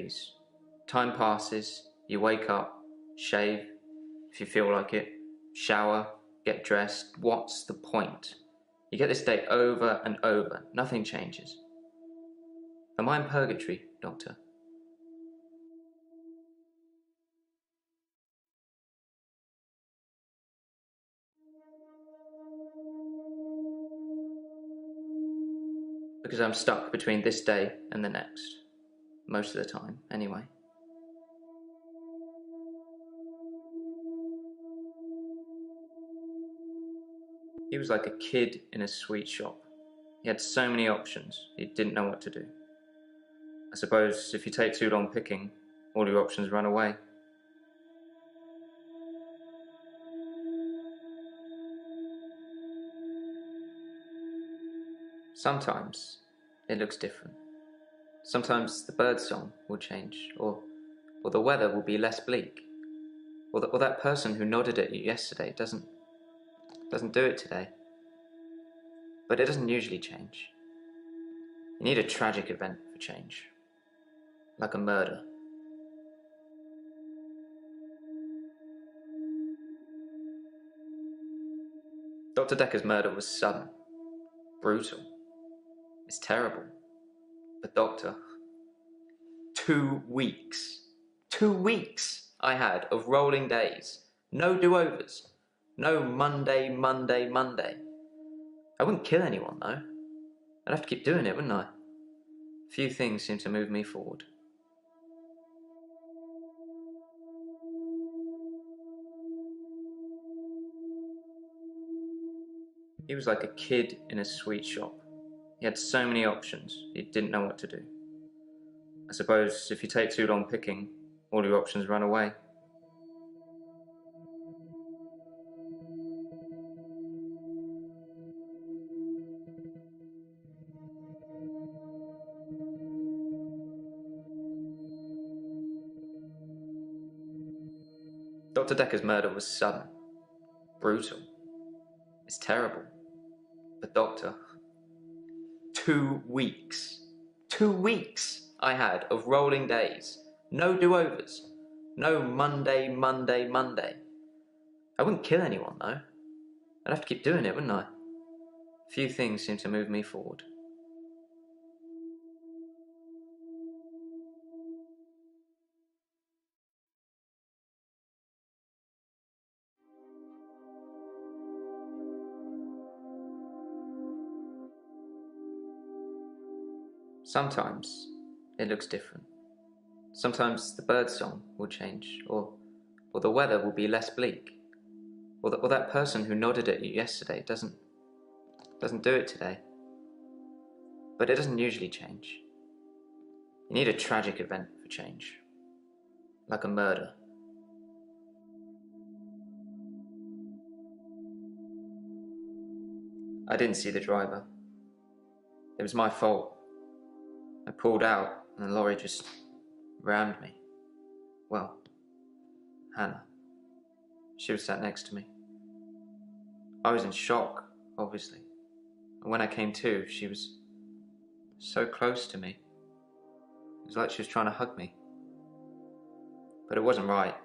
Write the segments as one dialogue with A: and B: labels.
A: please. Time passes, you wake up, shave, if you feel like it, shower, get dressed. What's the point? You get this day over and over. Nothing changes. Am I in purgatory, Doctor? Because I'm stuck between this day and the next. Most of the time, anyway. He was like a kid in a sweet shop. He had so many options, he didn't know what to do. I suppose if you take too long picking, all your options run away. Sometimes it looks different. Sometimes the birdsong will change, or the weather will be less bleak, or that person who nodded at you yesterday doesn't do it today. But it doesn't usually change. You need a tragic event for change, like a murder. Dr. Dekker's murder was sudden, brutal. It's terrible. But Doctor, 2 weeks. 2 weeks I had of rolling days. No do-overs. No Monday, Monday, Monday. I wouldn't kill anyone, though. I'd have to keep doing it, wouldn't I? Few things seem to move me forward. He was like a kid in a sweet shop. He had so many options, he didn't know what to do. I suppose if you take too long picking, all your options run away. Dr. Dekker's murder was sudden, brutal. It's terrible. But Doctor, 2 weeks. 2 weeks I had of rolling days. No do-overs. No Monday, Monday, Monday. I wouldn't kill anyone, though. I'd have to keep doing it, wouldn't I? Few things seem to move me forward. Sometimes it looks different. Sometimes the birdsong will change, or the weather will be less bleak, or that person who nodded at you yesterday doesn't do it today. But it doesn't usually change. You need a tragic event for change, like a murder. I didn't see the driver. It was my fault. I pulled out and the lorry just rammed me. Well, Hannah. She was sat next to me. I was in shock, obviously. And when I came to, she was so close to me. It was like she was trying to hug me. But it wasn't right.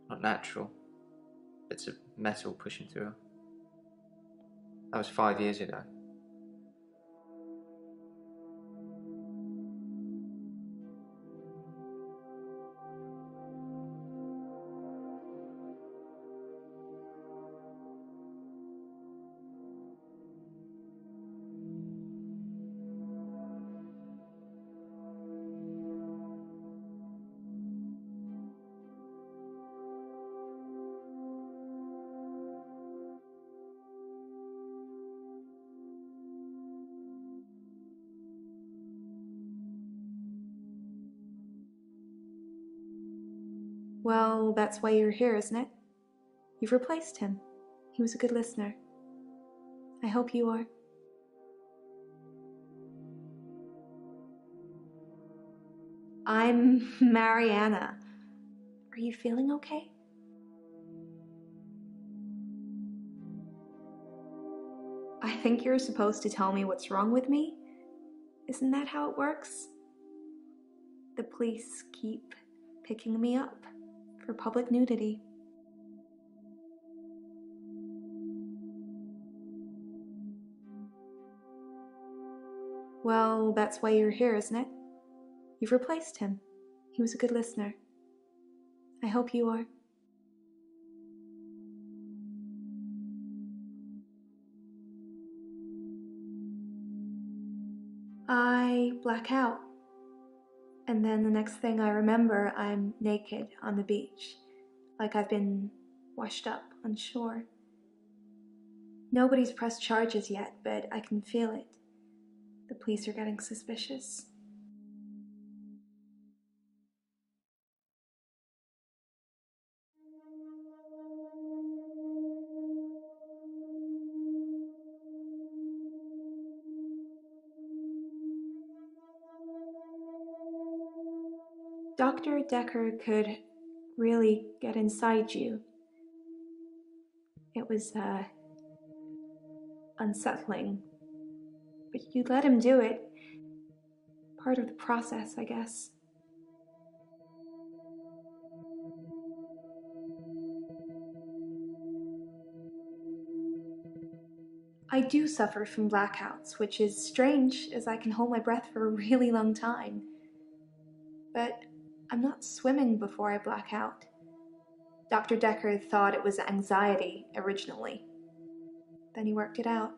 A: Not natural. Bits of metal pushing through her. That was 5 years ago.
B: Well, that's why you're here, isn't it? You've replaced him. He was a good listener. I hope you are. I'm Mariana. Are you feeling okay? I think you're supposed to tell me what's wrong with me. Isn't that how it works? The police keep picking me up for public nudity. Well, that's why you're here, isn't it? You've replaced him. He was a good listener. I hope you are. I black out. And then the next thing I remember, I'm naked on the beach, like I've been washed up on shore. Nobody's pressed charges yet, but I can feel it. The police are getting suspicious. Dr. Dekker could really get inside you. It was unsettling, but you let him do it. Part of the process, I guess. I do suffer from blackouts, which is strange as I can hold my breath for a really long time. But I'm not swimming before I black out. Dr. Dekker thought it was anxiety originally. Then he worked it out.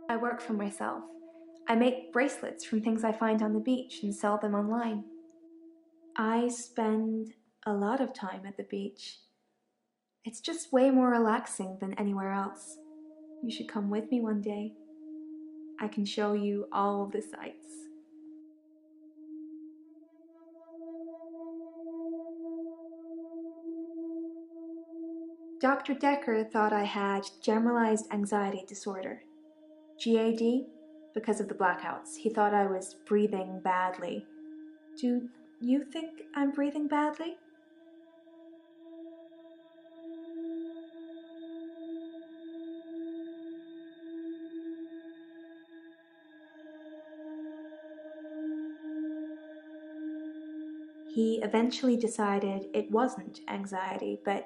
B: I work for myself. I make bracelets from things I find on the beach and sell them online. I spend a lot of time at the beach. It's just way more relaxing than anywhere else. You should come with me one day. I can show you all the sights. Dr. Dekker thought I had generalized anxiety disorder. GAD, because of the blackouts. He thought I was breathing badly. Do you think I'm breathing badly? He eventually decided it wasn't anxiety, but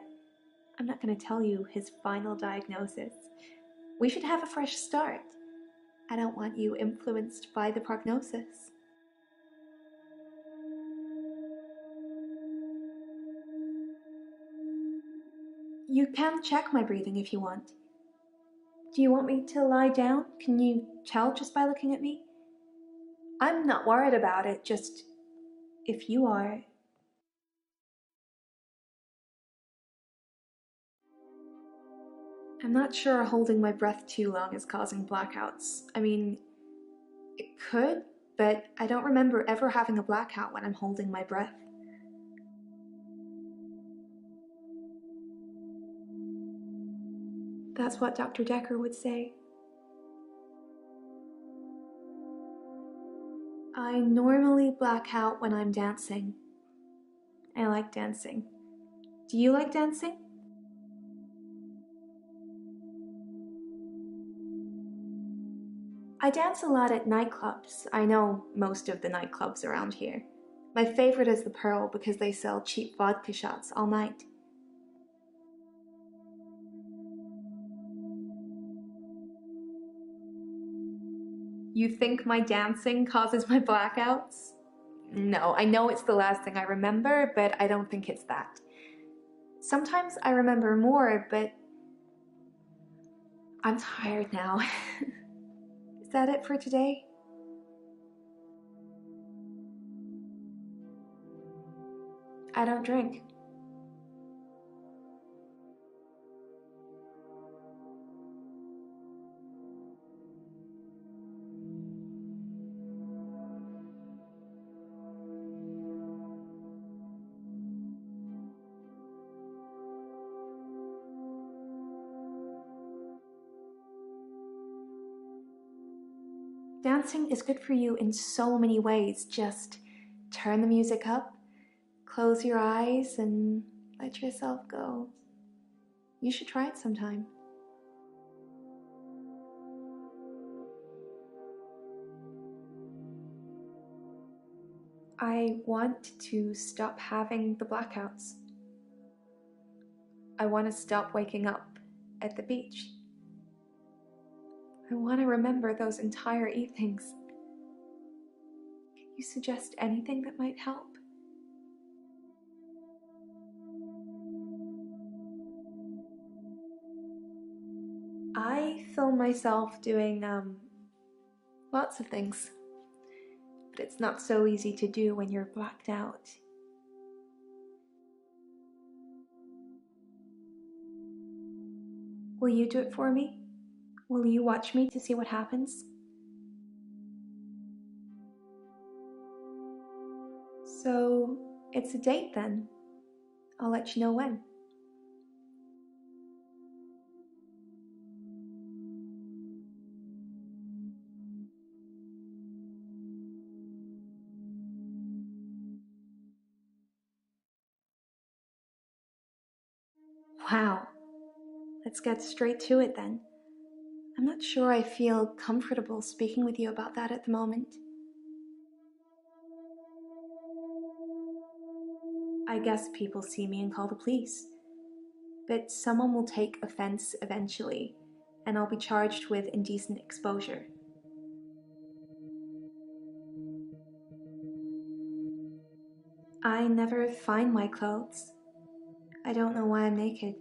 B: I'm not going to tell you his final diagnosis. We should have a fresh start. I don't want you influenced by the prognosis. You can check my breathing if you want. Do you want me to lie down? Can you tell just by looking at me? I'm not worried about it, just if you are. I'm not sure holding my breath too long is causing blackouts. I mean, it could, but I don't remember ever having a blackout when I'm holding my breath. That's what Dr. Dekker would say. I normally black out when I'm dancing. I like dancing. Do you like dancing? I dance a lot at nightclubs. I know most of the nightclubs around here. My favorite is the Pearl because they sell cheap vodka shots all night. You think my dancing causes my blackouts? No, I know it's the last thing I remember, but I don't think it's that. Sometimes I remember more, but I'm tired now. Is that it for today? I don't drink. Dancing is good for you in so many ways. Just turn the music up, close your eyes, and Let yourself go. You should try it sometime. I want to stop having the blackouts. I want to stop waking up at the beach. I want to remember those entire evenings. Can you suggest anything that might help? I film myself doing lots of things, but it's not so easy to do when you're blacked out. Will you do it for me? Will you watch me to see what happens? So, it's a date then. I'll let you know when. Wow. Let's get straight to it then. I'm not sure I feel comfortable speaking with you about that at the moment. I guess people see me and call the police. But someone will take offense eventually, and I'll be charged with indecent exposure. I never find my clothes. I don't know why I'm naked.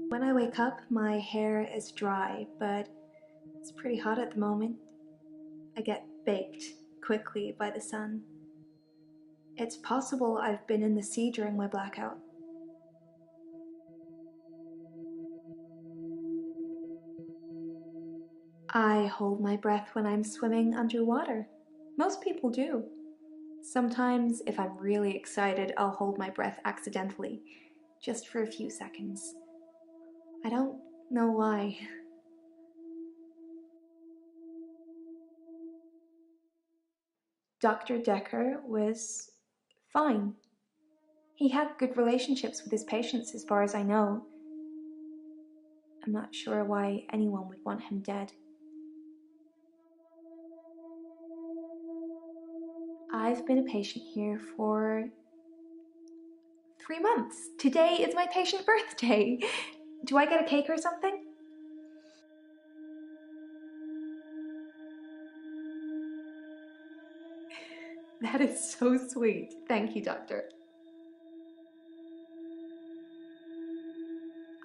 B: When I wake up, my hair is dry, but it's pretty hot at the moment. I get baked quickly by the sun. It's possible I've been in the sea during my blackout. I hold my breath when I'm swimming underwater. Most people do. Sometimes, if I'm really excited, I'll hold my breath accidentally, just for a few seconds. I don't know why. Dr. Dekker was fine. He had good relationships with his patients as far as I know. I'm not sure why anyone would want him dead. I've been a patient here for 3 months. Today is my patient birthday. Do I get a cake or something? That is so sweet. Thank you, doctor.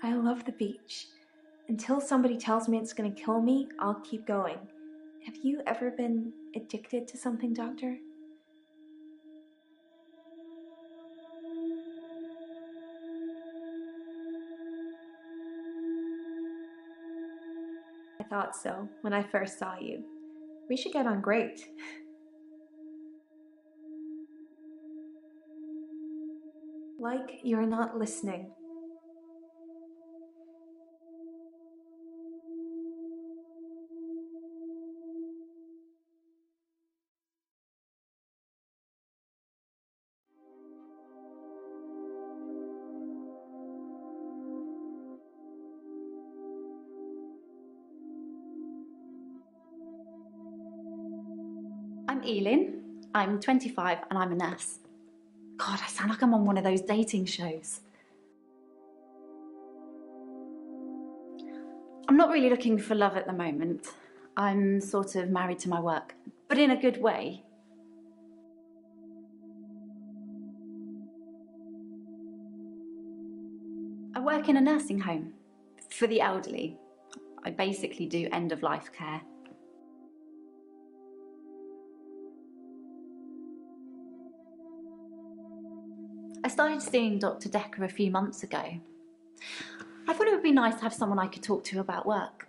B: I love the beach. Until somebody tells me it's going to kill me, I'll keep going. Have you ever been addicted to something, doctor? I thought so when I first saw you. We should get on great. Like you're not listening.
C: I'm Elin, I'm 25 and I'm a nurse. God, I sound like I'm on one of those dating shows. I'm not really looking for love at the moment. I'm sort of married to my work, but in a good way. I work in a nursing home for the elderly. I basically do end-of-life care. I started seeing Dr. Dekker a few months ago. I thought it would be nice to have someone I could talk to about work.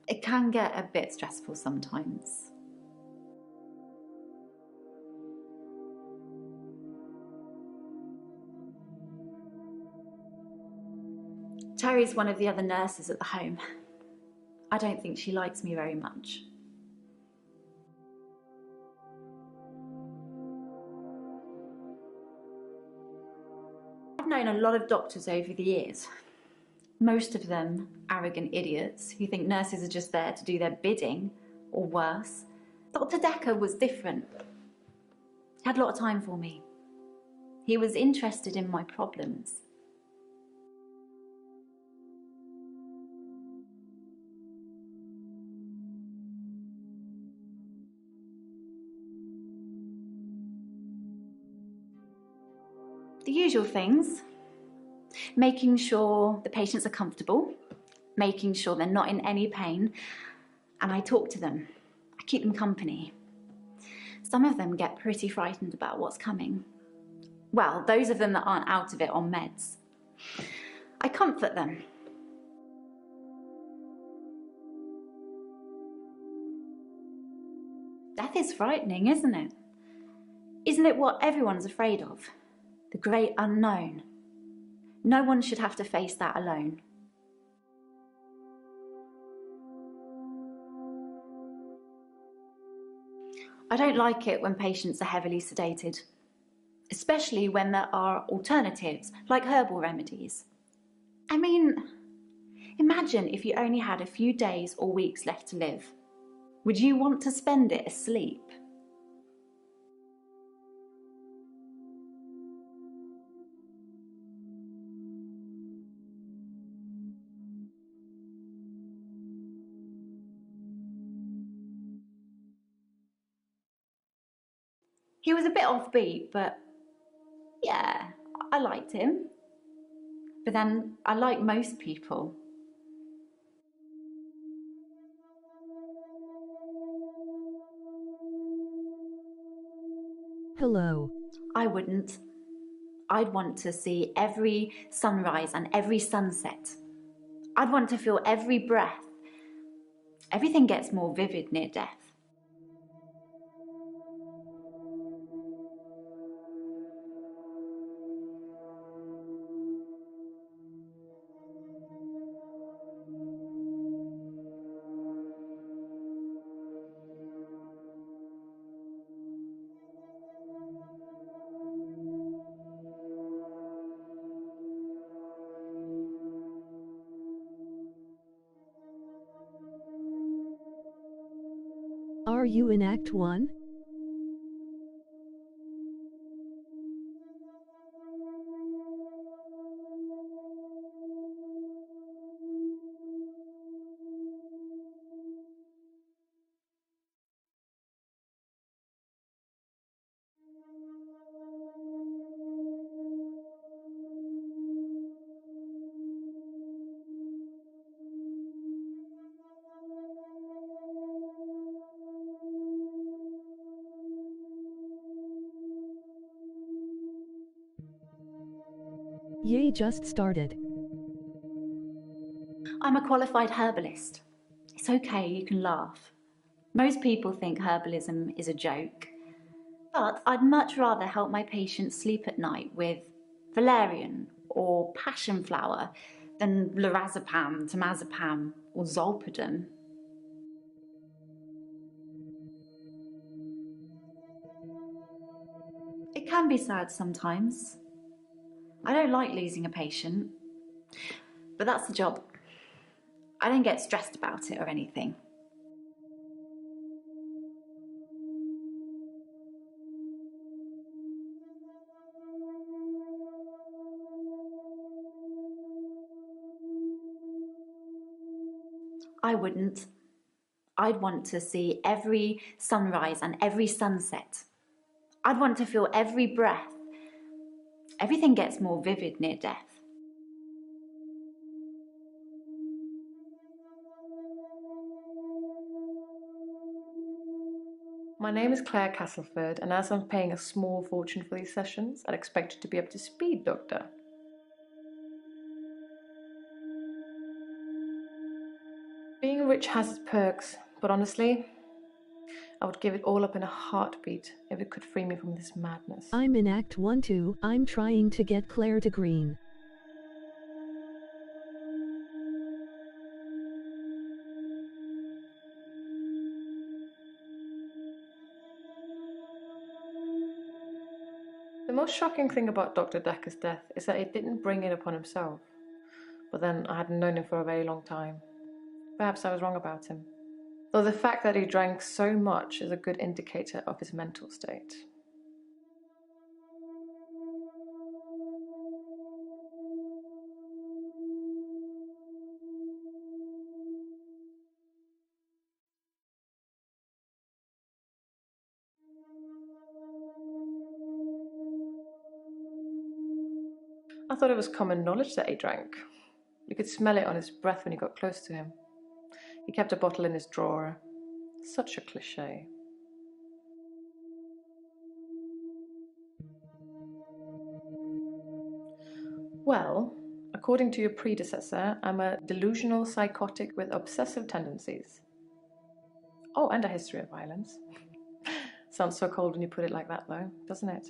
C: It can get a bit stressful sometimes. Terry's one of the other nurses at the home. I don't think she likes me very much. I've known a lot of doctors over the years. Most of them arrogant idiots who think nurses are just there to do their bidding, or worse. Dr. Dekker was different. He had a lot of time for me. He was interested in my problems. The usual things. Making sure the patients are comfortable, making sure they're not in any pain, and I talk to them. I keep them company. Some of them get pretty frightened about what's coming. Well, those of them that aren't out of it on meds. I comfort them. Death is frightening, isn't it? Isn't it what everyone's afraid of? The great unknown. No one should have to face that alone. I don't like it when patients are heavily sedated, especially when there are alternatives, like herbal remedies. I mean, imagine if you only had a few days or weeks left to live. Would you want to spend it asleep? He was a bit offbeat, but yeah, I liked him. But then I like most people.
D: Hello.
C: I wouldn't. I'd want to see every sunrise and every sunset. I'd want to feel every breath. Everything gets more vivid near death.
D: Are you in Act 1? Ye just started.
C: I'm a qualified herbalist. It's okay, you can laugh. Most people think herbalism is a joke. But I'd much rather help my patients sleep at night with valerian or passion flower than lorazepam, temazepam or zolpidem. It can be sad sometimes. I don't like losing a patient, but that's the job. I don't get stressed about it or anything. I wouldn't. I'd want to see every sunrise and every sunset. I'd want to feel every breath. Everything gets more vivid near death.
E: My name is Claire Castleford, and as I'm paying a small fortune for these sessions, I'd expect you to be up to speed, Doctor. Being rich has its perks, but honestly, I would give it all up in a heartbeat if it could free me from this madness.
D: I'm in Act 1 too. I'm trying to get Claire to green.
E: The most shocking thing about Dr. Dekker's death is that he didn't bring it upon himself. But then I hadn't known him for a very long time. Perhaps I was wrong about him. Though the fact that he drank so much is a good indicator of his mental state. I thought it was common knowledge that he drank. You could smell it on his breath when you got close to him. He kept a bottle in his drawer. Such a cliché. Well, according to your predecessor, I'm a delusional psychotic with obsessive tendencies. Oh, and a history of violence. Sounds so cold when you put it like that, though, doesn't it?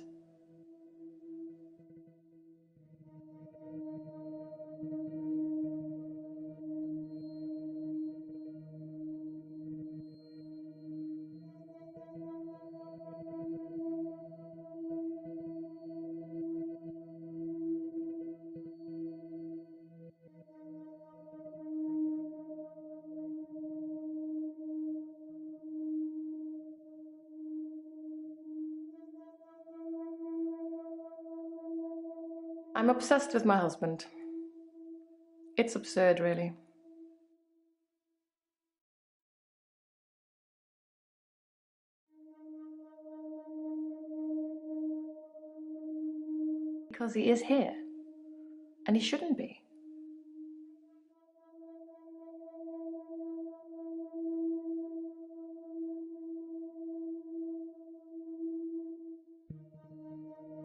E: I'm obsessed with my husband. It's absurd, really. Because he is here. And he shouldn't be.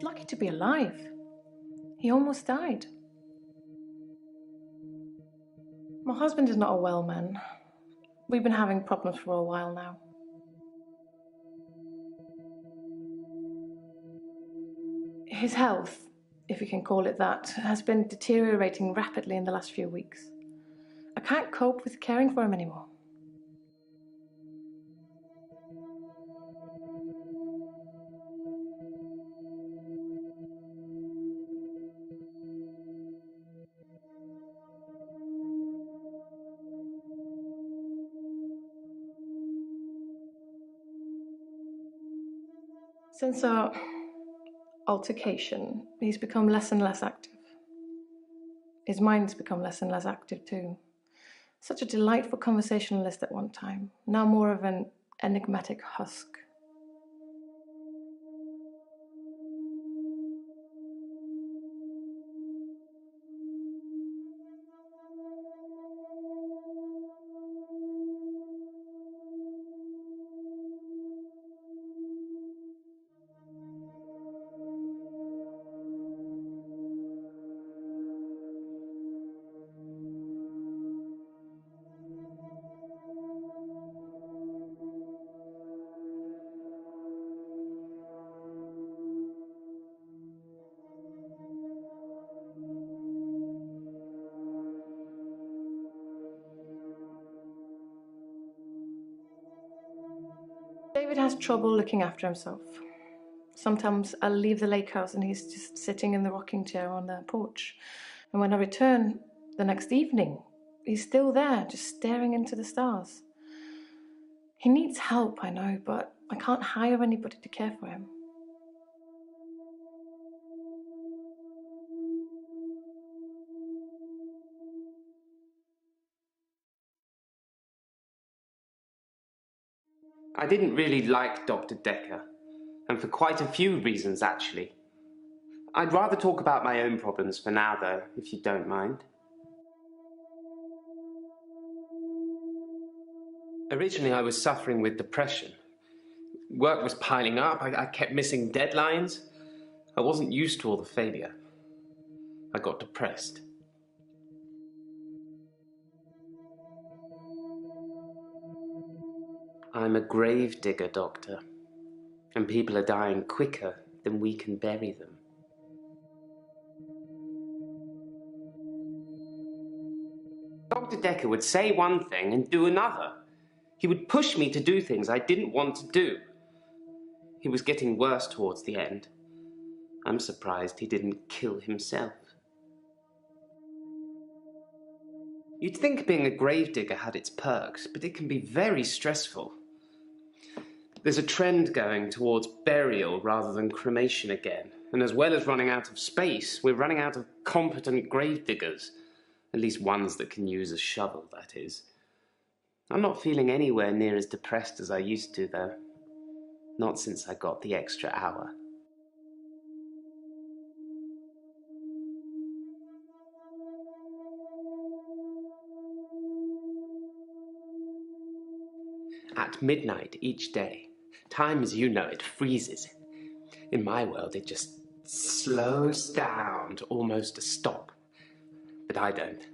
E: Lucky to be alive. He almost died. My husband is not a well man. We've been having problems for a while now. His health, if you can call it that, has been deteriorating rapidly in the last few weeks. I can't cope with caring for him anymore. Since our altercation, he's become less and less active. His mind's become less and less active too. Such a delightful conversationalist at one time, now more of an enigmatic husk. David has trouble looking after himself. Sometimes I'll leave the lake house and he's just sitting in the rocking chair on the porch. And when I return the next evening, he's still there, just staring into the stars. He needs help, I know, but I can't hire anybody to care for him.
F: I didn't really like Dr. Dekker, and for quite a few reasons, actually. I'd rather talk about my own problems for now, though, if you don't mind. Originally, I was suffering with depression. Work was piling up, I kept missing deadlines. I wasn't used to all the failure. I got depressed. I'm a grave digger, Doctor, and people are dying quicker than we can bury them. Dr. Dekker would say one thing and do another. He would push me to do things I didn't want to do. He was getting worse towards the end. I'm surprised he didn't kill himself. You'd think being a gravedigger had its perks, but it can be very stressful. There's a trend going towards burial rather than cremation again, and as well as running out of space, we're running out of competent gravediggers. At least ones that can use a shovel, that is. I'm not feeling anywhere near as depressed as I used to, though. Not since I got the extra hour. At midnight each day, time as you know it freezes. In my world, it just slows down to almost a stop. But I don't.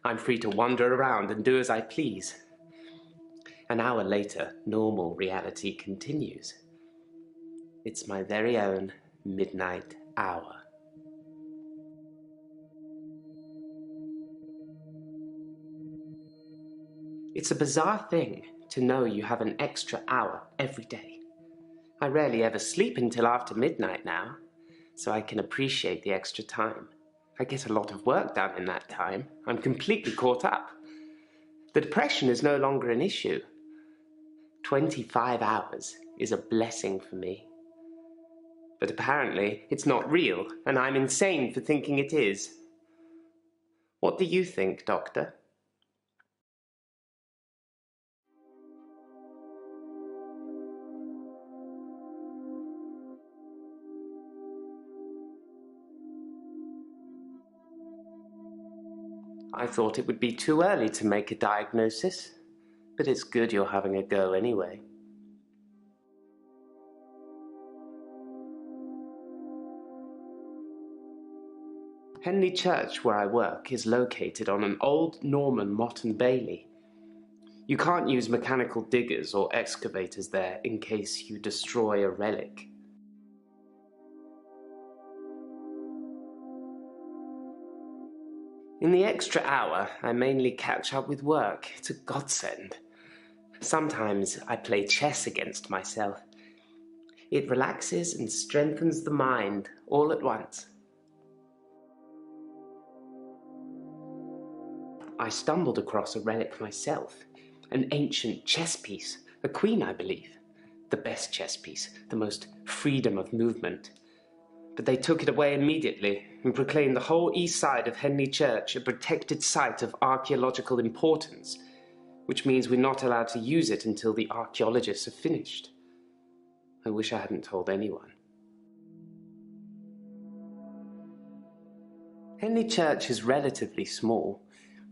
F: I'm free to wander around and do as I please. An hour later, normal reality continues. It's my very own midnight hour. It's a bizarre thing to know you have an extra hour every day. I rarely ever sleep until after midnight now, so I can appreciate the extra time. I get a lot of work done in that time. I'm completely caught up. The depression is no longer an issue. 25 hours is a blessing for me. But apparently it's not real, and I'm insane for thinking it is. What do you think, Doctor? I thought it would be too early to make a diagnosis, but it's good you're having a go anyway. Henley Church, where I work, is located on an old Norman motte and bailey. You can't use mechanical diggers or excavators there in case you destroy a relic. In the extra hour, I mainly catch up with work. It's a godsend. Sometimes I play chess against myself. It relaxes and strengthens the mind all at once. I stumbled across a relic myself, an ancient chess piece, a queen, I believe. The best chess piece, the most freedom of movement. But they took it away immediately and proclaimed the whole east side of Henley Church a protected site of archaeological importance, which means we're not allowed to use it until the archaeologists have finished. I wish I hadn't told anyone. Henley Church is relatively small.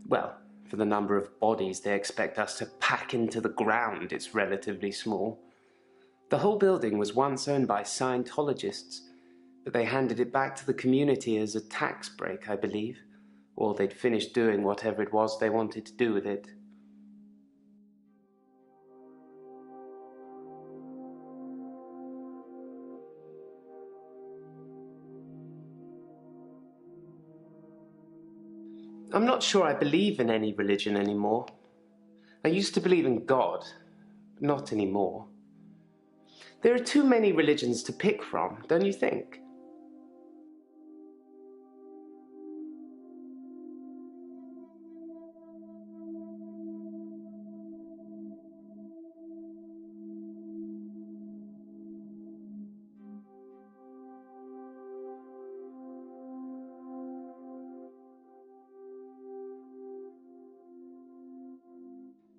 F: Well, for the number of bodies they expect us to pack into the ground, it's relatively small. The whole building was once owned by Scientologists, but they handed it back to the community as a tax break, I believe, or they'd finished doing whatever it was they wanted to do with it. I'm not sure I believe in any religion anymore. I used to believe in God, but not anymore. There are too many religions to pick from, don't you think?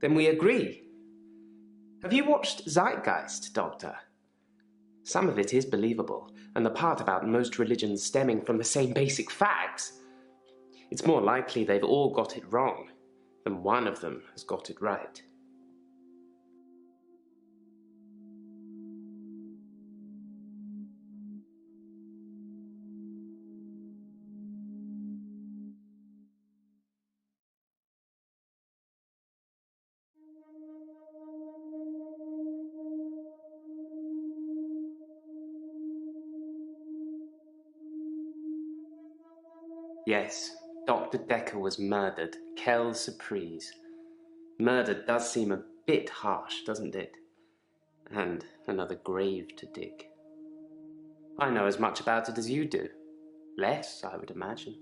F: Then we agree. Have you watched Zeitgeist, Doctor? Some of it is believable, and the part about most religions stemming from the same basic facts. It's more likely they've all got it wrong than one of them has got it right. Yes, Dr. Dekker was murdered. Quelle surprise. Murder does seem a bit harsh, doesn't it? And another grave to dig. I know as much about it as you do. Less, I would imagine.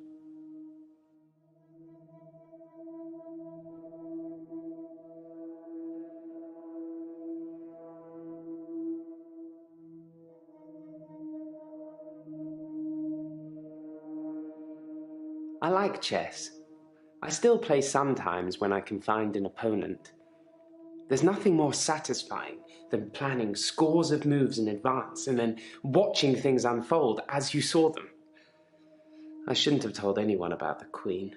F: I like chess. I still play sometimes when I can find an opponent. There's nothing more satisfying than planning scores of moves in advance and then watching things unfold as you saw them. I shouldn't have told anyone about the Queen.